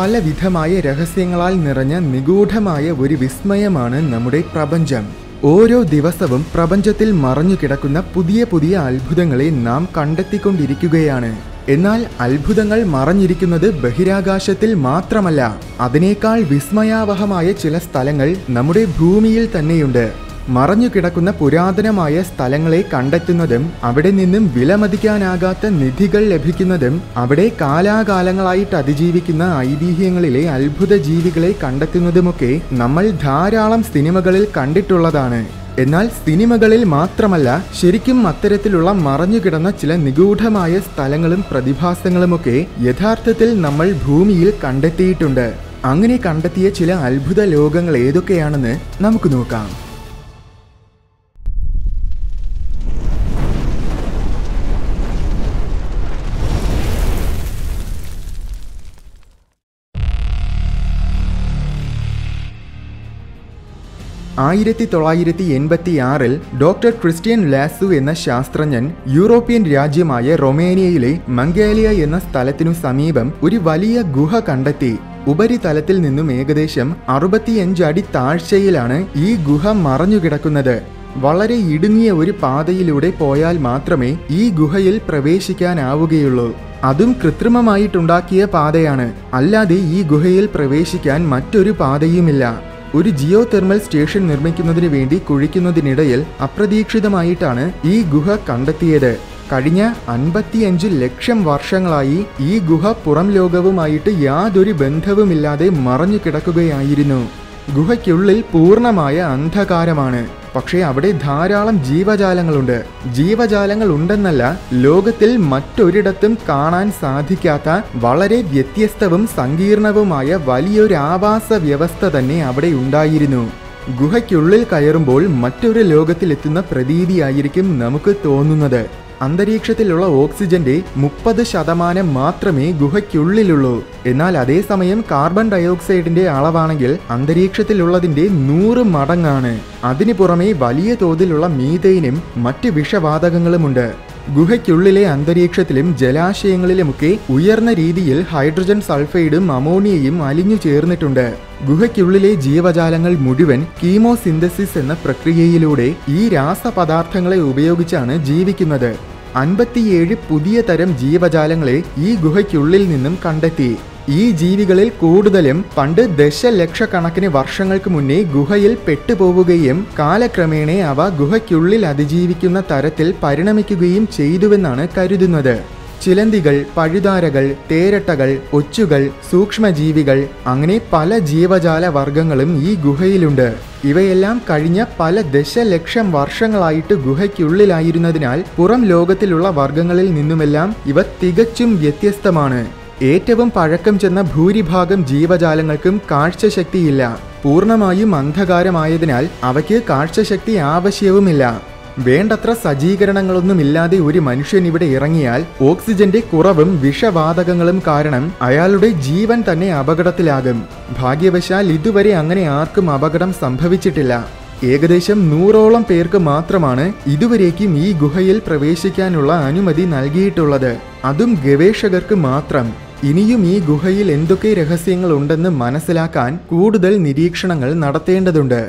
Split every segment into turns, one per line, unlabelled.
പലവിധമായ രഹസ്യങ്ങളാൽ നിറഞ്ഞ നിഗൂഢമായ ഒരു വിസ്മയമാണ് നമ്മുടെ പ്രപഞ്ചം. ഓരോ ദിവസവും പ്രപഞ്ചത്തിൽ മറഞ്ഞു കിടക്കുന്ന പുതിയ പുതിയ അത്ഭുതങ്ങളെ നാം കണ്ടെത്തിക്കൊണ്ടിരിക്കുകയാണ്. എന്നാൽ അത്ഭുതങ്ങൾ മറഞ്ഞിരിക്കുന്നത് ബഹിരാകാശത്തിൽ മാത്രമല്ല. അതിനേക്കാൾ വിസ്മയാവഹമായ ചില സ്ഥലങ്ങൾ നമ്മുടെ ഭൂമിയിൽ തന്നെയുണ്ട്. മറഞ്ഞു കിടക്കുന്ന പുരാതനമായ സ്ഥലങ്ങളെ കണ്ടെത്തുന്നതും അവിടെ നിന്നും വിലമതിക്കാനാകാത്ത നിധികൾ ലഭിക്കുന്നതും അവിടെ കാലാകാലങ്ങളായിട്ട് അതിജീവിക്കുന്ന ഐതിഹ്യങ്ങളിലെ അത്ഭുത ജീവികളെ കണ്ടെത്തുന്നതുമൊക്കെ നമ്മൾ ധാരാളം സിനിമകളിൽ കണ്ടിട്ടുള്ളതാണ്. എന്നാൽ സിനിമകളിൽ മാത്രമല്ല, ശരിക്കും അത്തരത്തിലുള്ള മറഞ്ഞുകിടന്ന ചില നിഗൂഢമായ സ്ഥലങ്ങളും പ്രതിഭാസങ്ങളുമൊക്കെ യഥാർത്ഥത്തിൽ നമ്മൾ ഭൂമിയിൽ കണ്ടെത്തിയിട്ടുണ്ട്. അങ്ങനെ കണ്ടെത്തിയ ചില അത്ഭുത ലോകങ്ങൾ ഏതൊക്കെയാണെന്ന് നമുക്ക് നോക്കാം. ഡോക്ടർ ക്രിസ്ത്യൻ ലാസു എന്ന ശാസ്ത്രജ്ഞൻ യൂറോപ്യൻ രാജ്യമായ റൊമേനിയയിലെ മംഗേലിയ എന്ന സ്ഥലത്തിനു സമീപം ഒരു വലിയ ഗുഹ കണ്ടെത്തി. ഉപരിതലത്തിൽ നിന്നും ഏകദേശം 65 അടി താഴ്ചയിലാണ് ഈ ഗുഹ മറഞ്ഞുകിടക്കുന്നത്. വളരെ ഇടുങ്ങിയ ഒരു പാതയിലൂടെ പോയാൽ മാത്രമേ ഈ ഗുഹയിൽ പ്രവേശിക്കാനാവുകയുള്ളൂ. അതും കൃത്രിമമായിട്ടുണ്ടാക്കിയ പാതയാണ്. അല്ലാതെ ഈ ഗുഹയിൽ പ്രവേശിക്കാൻ മറ്റൊരു പാതയുമില്ല. ഒരു ജിയോ തെർമൽ സ്റ്റേഷൻ നിർമ്മിക്കുന്നതിന് വേണ്ടി കുഴിക്കുന്നതിനിടയിൽ അപ്രതീക്ഷിതമായിട്ടാണ് ഈ ഗുഹ കണ്ടെത്തിയത്. കഴിഞ്ഞ 55 ലക്ഷം വർഷങ്ങളായി ഈ ഗുഹ പുറം ലോകവുമായിട്ട് യാതൊരു ബന്ധവുമില്ലാതെ മറഞ്ഞു കിടക്കുകയായിരുന്നു. ഗുഹയ്ക്കുള്ളിൽ പൂർണ്ണമായ അന്ധകാരമാണ്. പക്ഷേ അവിടെ ധാരാളം ജീവജാലങ്ങളുണ്ട്. ജീവജാലങ്ങൾ ഉണ്ടെന്നല്ല, ലോകത്തിൽ മറ്റൊരിടത്തും കാണാൻ സാധിക്കാത്ത വളരെ വ്യത്യസ്തവും സങ്കീർണവുമായ വലിയൊരു ആവാസ വ്യവസ്ഥ തന്നെ അവിടെ ഉണ്ടായിരുന്നു. ഗുഹയ്ക്കുള്ളിൽ കയറുമ്പോൾ മറ്റൊരു ലോകത്തിലെത്തുന്ന പ്രതീതിയായിരിക്കും നമുക്ക് തോന്നുന്നത്. അന്തരീക്ഷത്തിലുള്ള ഓക്സിജന്റെ 30% മാത്രമേ ഗുഹയ്ക്കുള്ളിലുള്ളൂ. എന്നാൽ അതേസമയം കാർബൺ ഡയോക്സൈഡിന്റെ അളവാണെങ്കിൽ അന്തരീക്ഷത്തിലുള്ളതിന്റെ 100 മടങ്ങാണ്. അതിനു പുറമെ വലിയ തോതിലുള്ള മീഥെയ്നും മറ്റ് വിഷവാതകങ്ങളുമുണ്ട്. ഗുഹയ്ക്കുള്ളിലെ അന്തരീക്ഷത്തിലും ജലാശയങ്ങളിലുമൊക്കെ ഉയർന്ന രീതിയിൽ ഹൈഡ്രജൻ സൾഫൈഡും അമോണിയയും അലിഞ്ഞു ചേർന്നിട്ടുണ്ട്. ഗുഹയ്ക്കുള്ളിലെ ജീവജാലങ്ങൾ മുഴുവൻ കീമോസിന്തസിസ് എന്ന പ്രക്രിയയിലൂടെ ഈ രാസപദാർത്ഥങ്ങളെ ഉപയോഗിച്ചാണ് ജീവിക്കുന്നത്. 57 പുതിയ തരം ജീവജാലങ്ങളെ ഈ ഗുഹയ്ക്കുള്ളിൽ നിന്നും കണ്ടെത്തി. ഈ ജീവികളിൽ കൂടുതലും പണ്ട് ദശലക്ഷക്കണക്കിന് വർഷങ്ങൾക്ക് മുന്നേ ഗുഹയിൽ പെട്ടുപോവുകയും കാലക്രമേണ അവ ഗുഹയ്ക്കുള്ളിൽ അതിജീവിക്കുന്ന തരത്തിൽ പരിണമിക്കുകയും ചെയ്തുവെന്നാണ് കരുതുന്നത്. ചിലന്തികൾ, പഴുതാരകൾ, തേരട്ടകൾ, ഒച്ചുകൾ, സൂക്ഷ്മജീവികൾ, അങ്ങനെ പല ജീവജാല വർഗങ്ങളും ഈ ഗുഹയിലുണ്ട്. ഇവയെല്ലാം കഴിഞ്ഞ പല ദശലക്ഷം വർഷങ്ങളായിട്ട് ഗുഹയ്ക്കുള്ളിലായിരുന്നതിനാൽ പുറം ലോകത്തിലുള്ള വർഗങ്ങളിൽ നിന്നുമെല്ലാം ഇവ തികച്ചും വ്യത്യസ്തമാണ്. ഏറ്റവും പഴക്കം ചെന്ന ഭൂരിഭാഗം ജീവജാലങ്ങൾക്കും കാഴ്ചശക്തിയില്ല. പൂർണ്ണമായും അന്ധകാരമായതിനാൽ അവയ്ക്ക് കാഴ്ചശക്തി ആവശ്യവുമില്ല. വേണ്ടത്ര സജ്ജീകരണങ്ങളൊന്നുമില്ലാതെ ഒരു മനുഷ്യൻ ഇവിടെ ഇറങ്ങിയാൽ ഓക്സിജന്റെ കുറവും വിഷവാതകങ്ങളും കാരണം അയാളുടെ ജീവൻ തന്നെ അപകടത്തിലാകും. ഭാഗ്യവശാൽ ഇതുവരെ അങ്ങനെ ആർക്കും അപകടം സംഭവിച്ചിട്ടില്ല. ഏകദേശം 100ഓളം പേർക്ക് മാത്രമാണ് ഇതുവരേക്കും ഈ ഗുഹയിൽ പ്രവേശിക്കാനുള്ള അനുമതി നൽകിയിട്ടുള്ളത്. അതും ഗവേഷകർക്ക് മാത്രം. ഇനിയും ഈ ഗുഹയിൽ എന്തൊക്കെ രഹസ്യങ്ങൾ ഉണ്ടെന്ന് മനസ്സിലാക്കാൻ കൂടുതൽ നിരീക്ഷണങ്ങൾ നടത്തേണ്ടതുണ്ട്.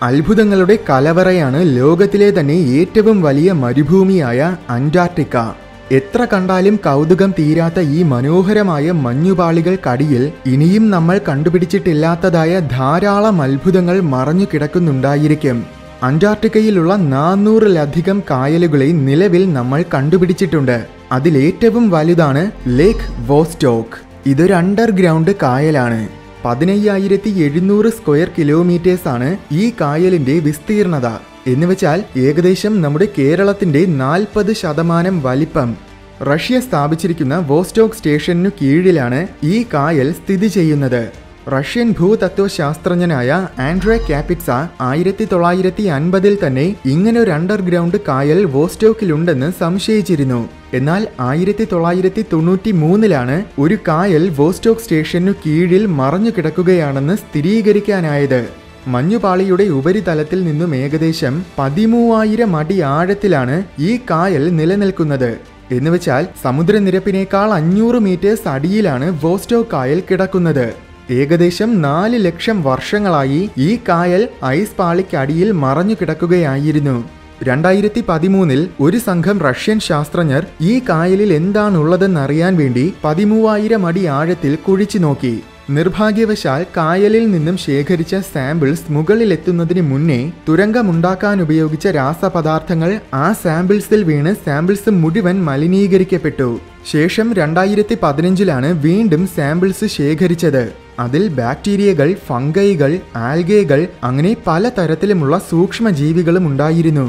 അത്ഭുതങ്ങളുടെ കലവറയാണ് ലോകത്തിലെ തന്നെ ഏറ്റവും വലിയ മരുഭൂമിയായ അന്റാർട്ടിക്ക. എത്ര കണ്ടാലും കൗതുകം തീരാത്ത ഈ മനോഹരമായ മഞ്ഞുപാളികൾക്കടിയിൽ ഇനിയും നമ്മൾ കണ്ടുപിടിച്ചിട്ടില്ലാത്തതായ ധാരാളം അത്ഭുതങ്ങൾ മറഞ്ഞു കിടക്കുന്നുണ്ടായിരിക്കും. അന്റാർട്ടിക്കയിലുള്ള 400-ലധികം കായലുകളെ നിലവിൽ നമ്മൾ കണ്ടുപിടിച്ചിട്ടുണ്ട്. അതിലേറ്റവും വലുതാണ് ലേക്ക് വോസ്റ്റോക്ക്. ഇതൊരു അണ്ടർഗ്രൗണ്ട് കായലാണ്. 15,700 സ്ക്വയർ കിലോമീറ്റേഴ്സാണ് ഈ കായലിന്റെ വിസ്തീർണത. എന്നുവെച്ചാൽ ഏകദേശം നമ്മുടെ കേരളത്തിന്റെ 40% വലിപ്പം. റഷ്യ സ്ഥാപിച്ചിരിക്കുന്ന വോസ്റ്റോക്ക് സ്റ്റേഷനു കീഴിലാണ് ഈ കായൽ സ്ഥിതി ചെയ്യുന്നത്. റഷ്യൻ ഭൂതത്വശാസ്ത്രജ്ഞനായ ആൻഡ്രേ കാപ്പിറ്റ്സ 1950-ൽ തന്നെ ഇങ്ങനൊരു അണ്ടർഗ്രൗണ്ട് കായൽ വോസ്റ്റോക്കിലുണ്ടെന്ന് സംശയിച്ചിരുന്നു. എന്നാൽ 1993-ലാണ് ഒരു കായൽ വോസ്റ്റോക്ക് സ്റ്റേഷനു കീഴിൽ മറഞ്ഞു കിടക്കുകയാണെന്ന് സ്ഥിരീകരിക്കാനായത്. മഞ്ഞുപാളിയുടെ ഉപരിതലത്തിൽ നിന്നും ഏകദേശം 13,000 അടി ആഴത്തിലാണ് ഈ കായൽ നിലനിൽക്കുന്നത്. എന്നുവെച്ചാൽ സമുദ്രനിരപ്പിനേക്കാൾ 500 മീറ്റേഴ്സ് അടിയിലാണ് വോസ്റ്റോക്ക് കായൽ കിടക്കുന്നത്. ഏകദേശം 4 ലക്ഷം വർഷങ്ങളായി ഈ കായൽ ഐസ് പാളിക്കടിയിൽ മറഞ്ഞു കിടക്കുകയായിരുന്നു. 2013 ഒരു സംഘം റഷ്യൻ ശാസ്ത്രജ്ഞർ ഈ കായലിൽ എന്താണുള്ളതെന്നറിയാൻ വേണ്ടി 13,000 അടി ആഴത്തിൽ കുഴിച്ചു നോക്കി. നിർഭാഗ്യവശാൽ കായലിൽ നിന്നും ശേഖരിച്ച സാമ്പിൾസ് മുകളിലെത്തുന്നതിന് മുന്നേ തുരങ്കമുണ്ടാക്കാൻ ഉപയോഗിച്ച രാസപദാർത്ഥങ്ങൾ ആ സാമ്പിൾസിൽ വീണ് സാമ്പിൾസ് മുഴുവൻ മലിനീകരിക്കപ്പെട്ടു. ശേഷം 2015 വീണ്ടും സാമ്പിൾസ് ശേഖരിച്ചത്. അതിൽ ബാക്ടീരിയകൾ, ഫംഗൈകൾ, ആൽഗകൾ അങ്ങനെ പല തരത്തിലുമുള്ള സൂക്ഷ്മജീവികളും ഉണ്ടായിരുന്നു.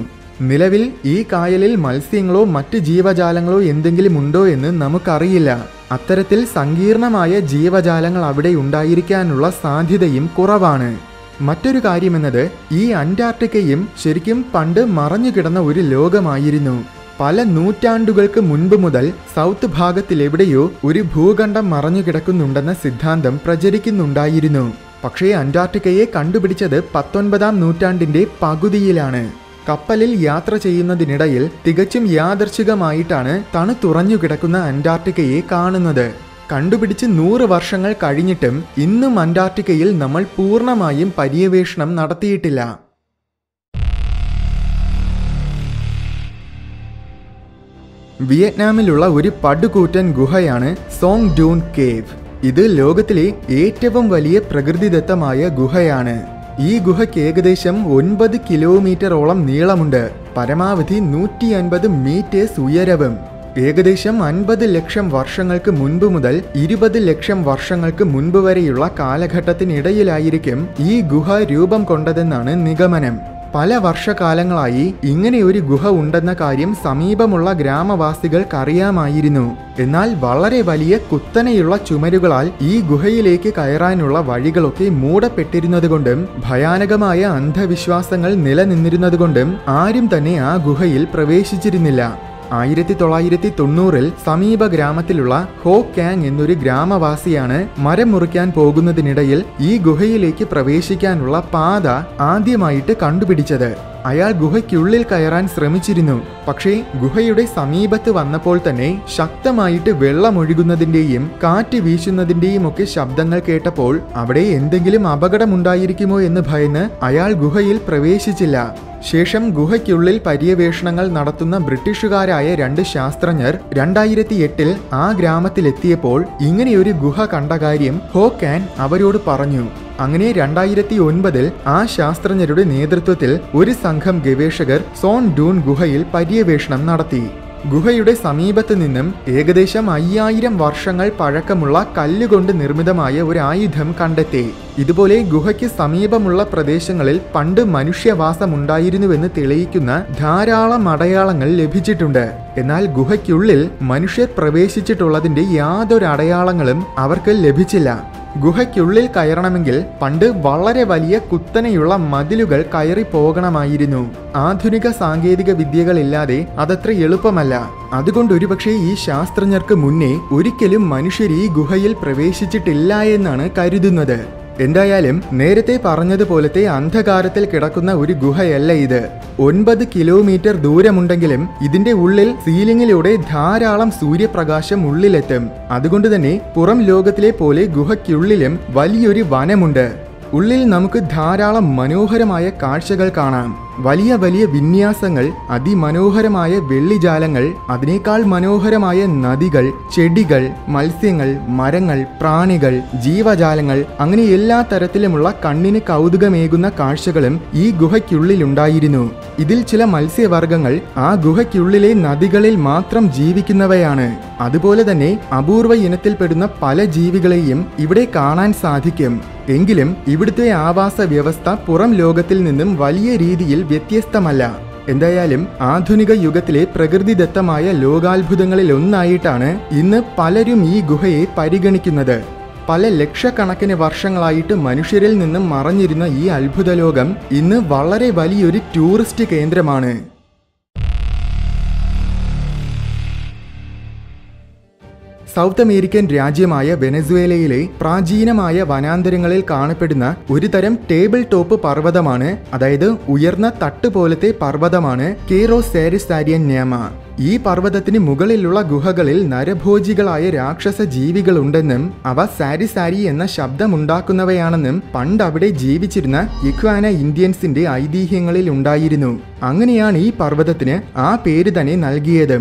നിലവിൽ ഈ കായലിൽ മത്സ്യങ്ങളോ മറ്റ് ജീവജാലങ്ങളോ എന്തെങ്കിലും ഉണ്ടോ എന്ന് നമുക്കറിയില്ല. അത്തരത്തിൽ സങ്കീർണമായ ജീവജാലങ്ങൾ അവിടെ ഉണ്ടായിരിക്കാനുള്ള സാധ്യതയും കുറവാണ്. മറ്റൊരു കാര്യമെന്നത് ഈ അന്റാർട്ടിക്കയും ശരിക്കും പണ്ട് മറഞ്ഞുകിടന്ന ഒരു ലോകമായിരുന്നു. പല നൂറ്റാണ്ടുകൾക്ക് മുൻപ് മുതൽ സൗത്ത് ഭാഗത്തിലെവിടെയോ ഒരു ഭൂഖണ്ഡം മറഞ്ഞു കിടക്കുന്നുണ്ടെന്ന സിദ്ധാന്തം പ്രചരിക്കുന്നുണ്ടായിരുന്നു. പക്ഷേ അന്റാർട്ടിക്കയെ കണ്ടുപിടിച്ചത് 19-ാം നൂറ്റാണ്ടിന്റെ പകുതിയിലാണ്. കപ്പലിൽ യാത്ര ചെയ്യുന്നതിനിടയിൽ തികച്ചും യാദർച്ഛികമായിട്ടാണ് തണുത്തുറഞ്ഞു കിടക്കുന്ന അന്റാർട്ടിക്കയെ കാണുന്നത്. കണ്ടുപിടിച്ച് 100 വർഷങ്ങൾ കഴിഞ്ഞിട്ടും ഇന്നും അന്റാർട്ടിക്കയിൽ നമ്മൾ പൂർണ്ണമായും പര്യവേഷണം നടത്തിയിട്ടില്ല. വിയറ്റ്നാമിലുള്ള ഒരു പടുകൂറ്റൻ ഗുഹയാണ് സോങ് ഡൂൺ കേവ്. ഇത് ലോകത്തിലെ ഏറ്റവും വലിയ പ്രകൃതിദത്തമായ ഗുഹയാണ്. ഈ ഗുഹയ്ക്ക് ഏകദേശം 9 കിലോമീറ്ററോളം നീളമുണ്ട്. പരമാവധി 150 മീറ്റേഴ്സ് ഉയരവും. ഏകദേശം 50 ലക്ഷം വർഷങ്ങൾക്ക് മുൻപ് മുതൽ 20 ലക്ഷം വർഷങ്ങൾക്ക് മുൻപ് വരെയുള്ള കാലഘട്ടത്തിനിടയിലായിരിക്കും ഈ ഗുഹ രൂപം കൊണ്ടതെന്നാണ് നിഗമനം. പല വർഷകാലങ്ങളായി ഇങ്ങനെ ഒരു ഗുഹ ഉണ്ടെന്ന കാര്യം സമീപമുള്ള ഗ്രാമവാസികൾക്കറിയാമായിരുന്നു. എന്നാൽ വളരെ വലിയ കുത്തനെയുള്ള ചുമരുകളാൽ ഈ ഗുഹയിലേക്ക് കയറാനുള്ള വഴികളൊക്കെ മൂടപ്പെട്ടിരുന്നതുകൊണ്ടും ഭയാനകമായ അന്ധവിശ്വാസങ്ങൾ നിലനിന്നിരുന്നതുകൊണ്ടും ആരും തന്നെ ആ ഗുഹയിൽ പ്രവേശിച്ചിരുന്നില്ല. 1990 സമീപ ഗ്രാമത്തിലുള്ള ഹോ കാങ് എന്നൊരു ഗ്രാമവാസിയാണ് മരം മുറിക്കാൻ പോകുന്നതിനിടയിൽ ഈ ഗുഹയിലേക്ക് പ്രവേശിക്കാനുള്ള പാത ആദ്യമായിട്ട് കണ്ടുപിടിച്ചത്. അയാൾ ഗുഹയ്ക്കുള്ളിൽ കയറാൻ ശ്രമിച്ചിരുന്നു. പക്ഷേ ഗുഹയുടെ സമീപത്ത് വന്നപ്പോൾ തന്നെ ശക്തമായിട്ട് വെള്ളമൊഴുകുന്നതിന്റെയും കാറ്റ് വീശുന്നതിന്റെയും ഒക്കെ ശബ്ദങ്ങൾ കേട്ടപ്പോൾ അവിടെ എന്തെങ്കിലും അപകടമുണ്ടായിരിക്കുമോ എന്ന് ഭയന്ന് അയാൾ ഗുഹയിൽ പ്രവേശിച്ചില്ല. ശേഷം ഗുഹയ്ക്കുള്ളിൽ പര്യവേഷണങ്ങൾ നടത്തുന്ന ബ്രിട്ടീഷുകാരായ 2 ശാസ്ത്രജ്ഞർ 2008 ആ ഗ്രാമത്തിലെത്തിയപ്പോൾ ഇങ്ങനെയൊരു ഗുഹ കണ്ട കാര്യം ഹോ കാൻ അവരോട് പറഞ്ഞു. അങ്ങനെ 2009 ആ ശാസ്ത്രജ്ഞരുടെ നേതൃത്വത്തിൽ ഒരു സംഘം ഗവേഷകർ സോൺ ഡൂൺ ഗുഹയിൽ പര്യവേഷണം നടത്തി. ഗുഹയുടെ സമീപത്ത് നിന്നും ഏകദേശം 5000 വർഷങ്ങൾ പഴക്കമുള്ള കല്ലുകൊണ്ട് നിർമ്മിതമായ ഒരു ആയുധം കണ്ടെത്തി. ഇതുപോലെ ഗുഹയ്ക്ക് സമീപമുള്ള പ്രദേശങ്ങളിൽ പണ്ട് മനുഷ്യവാസമുണ്ടായിരുന്നുവെന്ന് തെളിയിക്കുന്ന ധാരാളം അടയാളങ്ങൾ ലഭിച്ചിട്ടുണ്ട്. എന്നാൽ ഗുഹയ്ക്കുള്ളിൽ മനുഷ്യർ പ്രവേശിച്ചിട്ടുള്ളതിന്റെ യാതൊരു അടയാളങ്ങളും അവർക്ക് ലഭിച്ചില്ല. ഗുഹയ്ക്കുള്ളിൽ കയറണമെങ്കിൽ പണ്ട് വളരെ വലിയ കുത്തനെയുള്ള മതിലുകൾ കയറി പോകണമായിരുന്നു. ആധുനിക സാങ്കേതിക വിദ്യകളില്ലാതെ അതത്ര എളുപ്പമല്ല. അതുകൊണ്ട് ഒരുപക്ഷെ ഈ ശാസ്ത്രജ്ഞർക്ക് മുന്നേ ഒരിക്കലും മനുഷ്യർ ഈ ഗുഹയിൽ പ്രവേശിച്ചിട്ടില്ല എന്നാണ് കരുതുന്നത്. എന്തായാലും നേരത്തെ പറഞ്ഞതുപോലത്തെ അന്ധകാരത്തിൽ കിടക്കുന്ന ഒരു ഗുഹയല്ല ഇത്. 9 കിലോമീറ്റർ ദൂരമുണ്ടെങ്കിലും ഇതിന്റെ ഉള്ളിൽ സീലിംഗിലൂടെ ധാരാളം സൂര്യപ്രകാശം ഉള്ളിലെത്തും. അതുകൊണ്ട് തന്നെ പുറം ലോകത്തിലെ പോലെ ഗുഹയ്ക്കുള്ളിലും വലിയൊരു വനമുണ്ട്. ഉള്ളിൽ നമുക്ക് ധാരാളം മനോഹരമായ കാഴ്ചകൾ കാണാം. വലിയ വലിയ വിന്യാസങ്ങൾ, അതിമനോഹരമായ വെള്ളിജാലങ്ങൾ, അതിനേക്കാൾ മനോഹരമായ നദികൾ, ചെടികൾ, മത്സ്യങ്ങൾ, മരങ്ങൾ, പ്രാണികൾ, ജീവജാലങ്ങൾ, അങ്ങനെ എല്ലാ തരത്തിലുമുള്ള കണ്ണിന് കൗതുകമേകുന്ന കാഴ്ചകളും ഈ ഗുഹയ്ക്കുള്ളിലുണ്ടായിരുന്നു. ഇതിൽ ചില മത്സ്യവർഗ്ഗങ്ങൾ ആ ഗുഹയ്ക്കുള്ളിലെ നദികളിൽ മാത്രം ജീവിക്കുന്നവയാണ്. അതുപോലെ തന്നെ അപൂർവ ഇനത്തിൽപ്പെടുന്ന പല ജീവികളെയും ഇവിടെ കാണാൻ സാധിക്കും. എങ്കിലും ഇവിടുത്തെ ആവാസ വ്യവസ്ഥ പുറം ലോകത്തിൽ നിന്നും വലിയ രീതിയിൽ വ്യത്യസ്തമല്ല. എന്തായാലും ആധുനിക യുഗത്തിലെ പ്രകൃതിദത്തമായ ലോകാത്ഭുതങ്ങളിൽ ഒന്നായിട്ടാണ് ഇന്ന് പലരും ഈ ഗുഹയെ പരിഗണിക്കുന്നത്. പല ലക്ഷക്കണക്കിന് വർഷങ്ങളായിട്ട് മനുഷ്യരിൽ നിന്നും മറഞ്ഞിരുന്ന ഈ അത്ഭുത ലോകം ഇന്ന് വളരെ വലിയൊരു ടൂറിസ്റ്റ് കേന്ദ്രമാണ്. സൗത്ത് അമേരിക്കൻ രാജ്യമായ വെനസ്വേലയിലെ പ്രാചീനമായ വനാന്തരങ്ങളിൽ കാണപ്പെടുന്ന ഒരു തരം ടേബിൾ ടോപ്പ് പർവ്വതമാണ്, അതായത് ഉയർന്ന തട്ട് പോലത്തെ പർവ്വതമാണ് കേറോസേരിസാരിയൻ ന്യാമ. ഈ പർവ്വതത്തിന് മുകളിലുള്ള ഗുഹകളിൽ നരഭോജികളായ രാക്ഷസ ജീവികളുണ്ടെന്നും അവ സാരി എന്ന ശബ്ദമുണ്ടാക്കുന്നവയാണെന്നും പണ്ട് അവിടെ ജീവിച്ചിരുന്ന ഇക്വാന ഇന്ത്യൻസിന്റെ ഐതിഹ്യങ്ങളിൽ ഉണ്ടായിരുന്നു. അങ്ങനെയാണ് ഈ പർവ്വതത്തിന് ആ പേര് തന്നെ നൽകിയത്.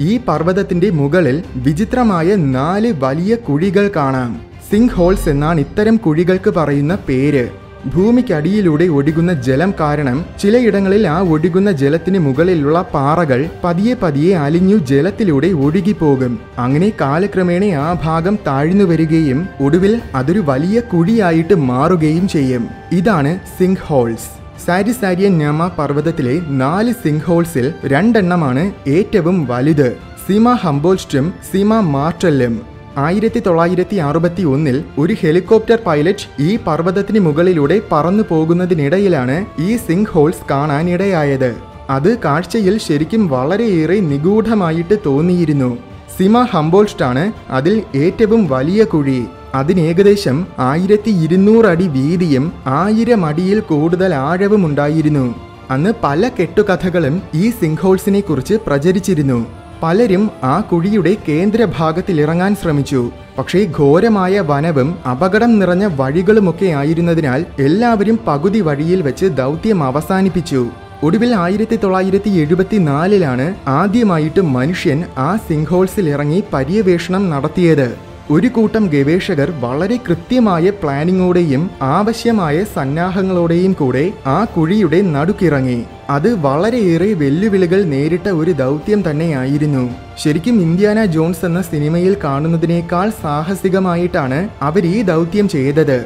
ഈ പർവ്വതത്തിന്റെ മുകളിൽ വിചിത്രമായ 4 വലിയ കുഴികൾ കാണാം. സിങ്ക് ഹോൾസ് എന്നാണ് ഇത്തരം കുഴികൾക്ക് പറയുന്ന പേര്. ഭൂമിക്കടിയിലൂടെ ഒഴുകുന്ന ജലം കാരണം ചിലയിടങ്ങളിൽ ആ ഒഴുകുന്ന ജലത്തിന് മുകളിലുള്ള പാറകൾ പതിയെ അലിഞ്ഞു ജലത്തിലൂടെ ഒഴുകിപ്പോകും. അങ്ങനെ കാലക്രമേണ ആ ഭാഗം താഴ്ന്നു വരികയും ഒടുവിൽ അതൊരു വലിയ കുഴിയായിട്ട് മാറുകയും ചെയ്യും. ഇതാണ് സിങ്ക് ഹോൾസ്. സാരിസാരിയൻ ന്യാമ പർവ്വതത്തിലെ 4 സിങ്ക് ഹോൾസിൽ 2 എണ്ണമാണ് ഏറ്റവും വലുത്. സീമ ഹംബോൾസ്റ്റും സീമ മാർട്ടലും. 1961 ഒരു ഹെലികോപ്റ്റർ പൈലറ്റ് ഈ പർവ്വതത്തിന് മുകളിലൂടെ പറന്നു പോകുന്നതിനിടയിലാണ് ഈ സിങ്ക് ഹോൾസ് കാണാനിടയായത്. അത് കാഴ്ചയിൽ ശരിക്കും വളരെയേറെ നിഗൂഢമായിട്ട് തോന്നിയിരുന്നു. സീമ ഹംബോൾസ്റ്റാണ് അതിൽ ഏറ്റവും വലിയ കുഴി. അതിന് ഏകദേശം 1200 അടി വീതിയും 1000 അടിയിൽ കൂടുതൽ ആഴവും ഉണ്ടായിരുന്നു. അന്ന് പല കെട്ടുകഥകളും ഈ സിങ്ക് ഹോൾസിനെ കുറിച്ച് പ്രചരിച്ചിരുന്നു. പലരും ആ കുഴിയുടെ കേന്ദ്രഭാഗത്തിൽ ഇറങ്ങാൻ ശ്രമിച്ചു. പക്ഷേ ഘോരമായ വനവും അപകടം നിറഞ്ഞ വഴികളുമൊക്കെ ആയിരുന്നതിനാൽ എല്ലാവരും പകുതി വഴിയിൽ വെച്ച് ദൗത്യം അവസാനിപ്പിച്ചു. ഒടുവിൽ 1974 ആദ്യമായിട്ട് മനുഷ്യൻ ആ സിങ്ക് ഹോൾസിൽ ഇറങ്ങി പര്യവേഷണം നടത്തിയത്. ഒരു കൂട്ടം ഗവേഷകർ വളരെ കൃത്യമായ പ്ലാനിങ്ങോടെയും ആവശ്യമായ സന്നാഹങ്ങളോടെയും കൂടെ ആ കുഴിയുടെ നടുക്കിറങ്ങി. അത് വളരെയേറെ വെല്ലുവിളികൾ നേരിട്ട ഒരു ദൗത്യം തന്നെയായിരുന്നു. ശരിക്കും ഇന്ത്യാന ജോൺസ് എന്ന സിനിമയിൽ കാണുന്നതിനേക്കാൾ സാഹസികമായിട്ടാണ് അവർ ഈ ദൗത്യം ചെയ്തത്.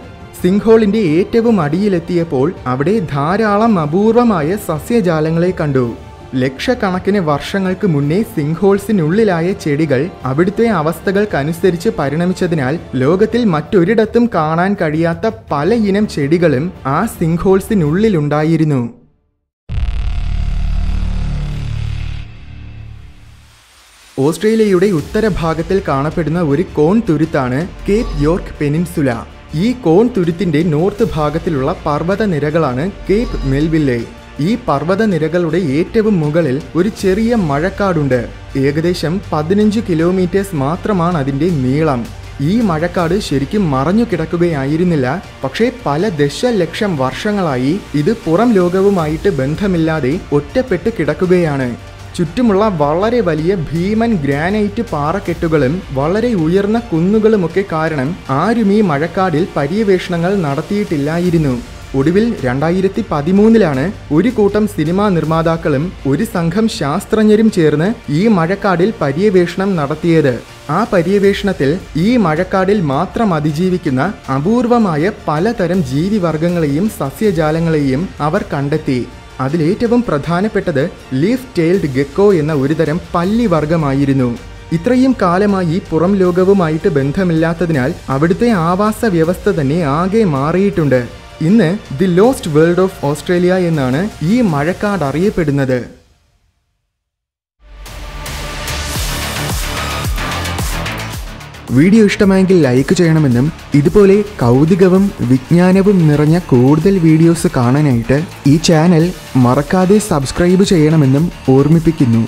സിങ്ക് ഹോളിന്റെ ഏറ്റവും അടിയിലെത്തിയപ്പോൾ അവിടെ ധാരാളം അപൂർവമായ സസ്യജാലങ്ങളെ കണ്ടു. ലക്ഷക്കണക്കിന് വർഷങ്ങൾക്ക് മുന്നേ സിങ്ക് ഹോൾസിനുള്ളിലായ ചെടികൾ അവിടുത്തെ അവസ്ഥകൾക്കനുസരിച്ച് പരിണമിച്ചതിനാൽ ലോകത്തിൽ മറ്റൊരിടത്തും കാണാൻ കഴിയാത്ത പല ഇനം ചെടികളും ആ സിങ്ക് ഹോൾസിനുള്ളിലുണ്ടായിരുന്നു. ഓസ്ട്രേലിയയുടെ ഉത്തരഭാഗത്തിൽ കാണപ്പെടുന്ന ഒരു കോൺ തുരുത്താണ് കേപ്പ് യോർക്ക് പെനിൻസുല. ഈ കോൺ തുരുത്തിന്റെ നോർത്ത് ഭാഗത്തിലുള്ള പർവ്വത നിരകളാണ് കേപ്പ് മെൽവില്ലെ. ഈ പർവ്വത നിരകളുടെ ഏറ്റവും മുകളിൽ ഒരു ചെറിയ മഴക്കാടുണ്ട്. ഏകദേശം 15 കിലോമീറ്റേഴ്സ് മാത്രമാണ് അതിന്റെ നീളം. ഈ മഴക്കാട് ശരിക്കും മറഞ്ഞു കിടക്കുകയായിരുന്നില്ല. പക്ഷേ പല ദശലക്ഷം വർഷങ്ങളായി ഇത് പുറം ലോകവുമായിട്ട് ബന്ധമില്ലാതെ ഒറ്റപ്പെട്ട് കിടക്കുകയാണ്. ചുറ്റുമുള്ള വളരെ വലിയ ഭീമൻ ഗ്രാനൈറ്റ് പാറക്കെട്ടുകളും വളരെ ഉയർന്ന കുന്നുകളുമൊക്കെ കാരണം ആരും ഈ മഴക്കാടിൽ പര്യവേഷണങ്ങൾ നടത്തിയിട്ടില്ലായിരുന്നു. ഒടുവിൽ 2013 ഒരു കൂട്ടം സിനിമാ നിർമ്മാതാക്കളും ഒരു സംഘം ശാസ്ത്രജ്ഞരും ചേർന്ന് ഈ മഴക്കാടിൽ പര്യവേഷണം നടത്തിയത്. ആ പര്യവേഷണത്തിൽ ഈ മഴക്കാടിൽ മാത്രം അതിജീവിക്കുന്ന അപൂർവമായ പലതരം ജീവിവർഗങ്ങളെയും സസ്യജാലങ്ങളെയും അവർ കണ്ടെത്തി. അതിലേറ്റവും പ്രധാനപ്പെട്ടത് ലീഫ് ടെയിൽഡ് ഗെക്കോ എന്ന ഒരുതരം പല്ലിവർഗമായിരുന്നു. ഇത്രയും കാലമായി പുറം ലോകവുമായിട്ട് ബന്ധമില്ലാത്തതിനാൽ അവിടുത്തെ ആവാസ വ്യവസ്ഥ തന്നെ ആകെ മാറിയിട്ടുണ്ട്. ഇന്ന് the lost world of Australia എന്നാണ് ഈ മഴക്കാട് അറിയപ്പെടുന്നത്. വീഡിയോ ഇഷ്ടമായെങ്കിൽ ലൈക്ക് ചെയ്യണമെന്നും ഇതുപോലെ കൗതുകവും വിജ്ഞാനവും നിറഞ്ഞ കൂടുതൽ വീഡിയോസ് കാണാനായിട്ട് ഈ ചാനൽ മറക്കാതെ സബ്സ്ക്രൈബ് ചെയ്യണമെന്നും ഓർമ്മിപ്പിക്കുന്നു.